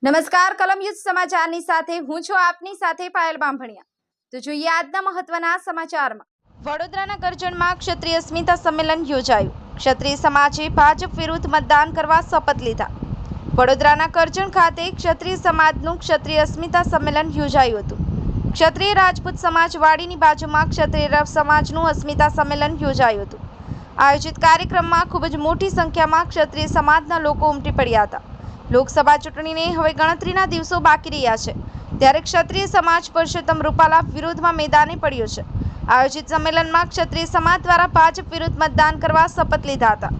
નમસ્કાર કલમ યુદ્ધ સમાચારની સાથે હું છું આપની સાથે પાયલ બાંભણિયા। તો જોઈએ આજના મહત્વના સમાચારમાં। વડોદરાના કરજણમાં ક્ષત્રિય અસ્મિતા સંમેલન યોજાયું। ક્ષત્રિય સમાજે ભાજપ વિરુદ્ધ મતદાન કરવા શપથ લીધા। વડોદરાના કરજણ ખાતે ક્ષત્રિય સમાજનું ક્ષત્રિય અસ્મિતા સંમેલન યોજાયું હતું। ક્ષત્રિય રાજપૂત સમાજ વાડીની બાજુમાં ક્ષત્રિય સમાજનું અસ્મિતા સંમેલન યોજાયું હતું। આયોજિત કાર્યક્રમમાં ખૂબ જ મોટી સંખ્યામાં ક્ષત્રિય સમાજના લોકો ઉમટી પડ્યા હતા। લોકસભા ચૂંટણીને હવે ગણતરીના દિવસો બાકી રહ્યા છે, ત્યારે ક્ષત્રિય સમાજ પરસોત્તમ રૂપાલા વિરોધમાં મેદાને પડ્યો છે। આયોજિત સંમેલનમાં ક્ષત્રિય સમાજ દ્વારા ભાજપ વિરુદ્ધ મતદાન કરવા શપથ લીધા હતા।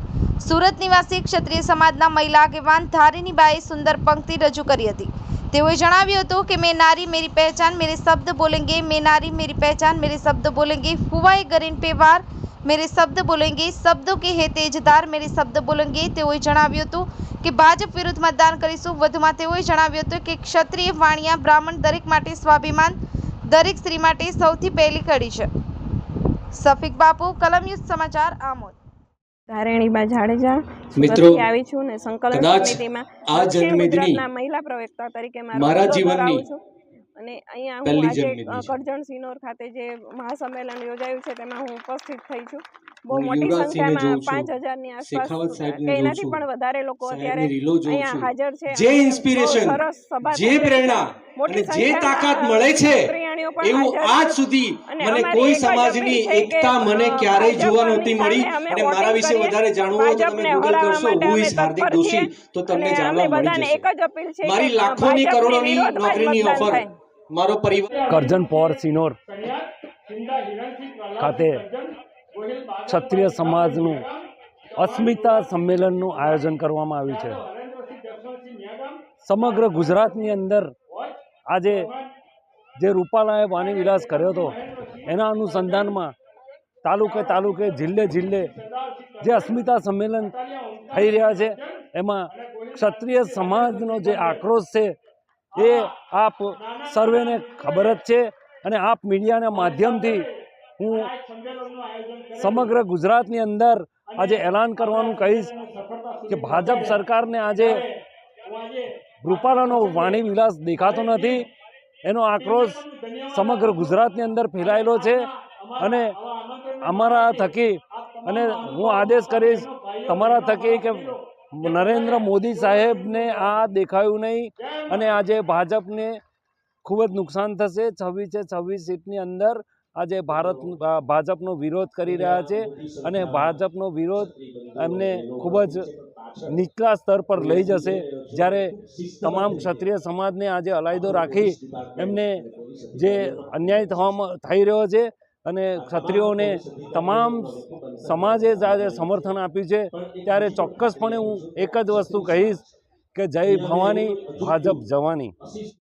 સુરત નિવાસી ક્ષત્રિય સમાજના મહિલા આગેવાન ધારિણીબાઈએ સુંદર પંક્તિ રજૂ કરી હતી। તેઓએ જણાવ્યું હતું કે મેં નારી મેરી પહેચાન મેરે શબ્દ બોલેંગે, મેં નારી મેરી પહેચાન મેરે શબ્દ બોલેंगे, ફુવાએ ગરીન पे वार मेरे शब्द बोलेंगे, शब्दों के है तेजदार मेरे शब्द बोलेंगे। તેઓએ જણાવ્યું હતું કે ભાજપ વિરુદ્ધ મતદાન કરીશું। વધુમાં તેઓએ જણાવ્યું હતું કે ક્ષત્રિય વાણિયા બ્રાહ્મણ દરેક માટે સ્વાભિમાન, દરેક સ્ત્રી માટે સૌથી પહેલી કડી છે। સફીક બાપુ, કલમ યુદ્ધ સમાચાર, આમોદ। ધારિણીબા જાડેજા મિત્રો, આવી છું ને સંકલન સમિતિમાં આ જન્મદિની મહિલા પ્રવક્તા તરીકે મારા જીવનની અને અહીંયા હું પહેલી આજે જન્મદિની છે। કરજણ સિનોર ખાતે જે મહાસંમેલન યોજાયું છે તેમાં હું ઉપસ્થિત થઈ છું। બહુ હું મોટી યુવરાજસિંહને સંખ્યામાં જોઉં છું, 5000 ની શેખાવત આસપાસ સાહેબને કે જોઉં એનાથી છું, પણ વધારે લોકો અત્યારે સાહેબની રીલો જોઉં અહીંયા છું। હાજર છે। જે અને ઇન્સ્પિરેશન, બહુ સરસ સભા જે થઈ રહી છે। પ્રેરણા મોટી અને જે તાકાત મળે છે સ્ત્રીણીઓ પણ એવું હાજર આજ છે। સુધી અને મને અમારી કોઈ એક જ સમાજની અપીલ છે કે એકતા મને ક્યારેય જોવા નહોતી મળી। સામે અમે અને મારા વોટિંગ વિશે કરીએ, વધારે જાણવું હોય તો તમે ભાજપને ગૂગલ હરાવવા કરશો માટે હુ અમે ઇઝ હાર્દિક તત્પર છીએ। દોશી તો તમને અને જાણવા અમે મળી બધાને જશે। એક જ અપીલ છે મારી કે લાખોની ભાજપની કરોડોની વિરોધમાં જ નોકરીની મતદાન ઓફર થાય। મારો પરિવાર કરજણ પોર સિનોર ખાતે ક્ષત્રિય સમાજનું અસ્મિતા સંમેલનનું આયોજન કરવામાં આવ્યું છે। સમગ્ર ગુજરાતની અંદર આજે જે રૂપાલાએ વાણી વિલાસ કર્યો હતો એના અનુસંધાનમાં તાલુકે જિલ્લે જે અસ્મિતા સંમેલન થઈ રહ્યા છે એમાં ક્ષત્રિય સમાજનો જે આક્રોશ છે એ આપ સર્વેને ખબર જ છે। અને આપ મીડિયાના માધ્યમથી હું સમગ્ર ગુજરાતની અંદર આજે એલાન કરવાનું કહીશ કે ભાજપ સરકારને આજે રૂપાલાનો વાણી વિલાસ દેખાતો નથી। એનો આક્રોશ સમગ્ર ગુજરાતની અંદર ફેલાયેલો છે। અને અમારા થકી અને હું આદેશ કરીશ તમારા થકી કે નરેન્દ્ર મોદી સાહેબને આ દેખાયું નહીં અને આજે ભાજપને ખૂબ જ નુકસાન થશે। 26 સીટની અંદર આજે ભાજપનો વિરોધ કરી રહ્યા છે અને ભાજપનો વિરોધ એમને ખૂબ જ નીચલા સ્તર પર લઈ જશે। જ્યારે તમામ ક્ષત્રિય સમાજને આજે અલાયદો રાખી એમને જે અન્યાય થઈ રહ્યો છે અને ક્ષત્રિયોને તમામ સમાજે આજે સમર્થન આપ્યું છે, ત્યારે ચોક્કસપણે હું એક જ વસ્તુ કહીશ કે જય ભવાની, ભાજપ જવાની।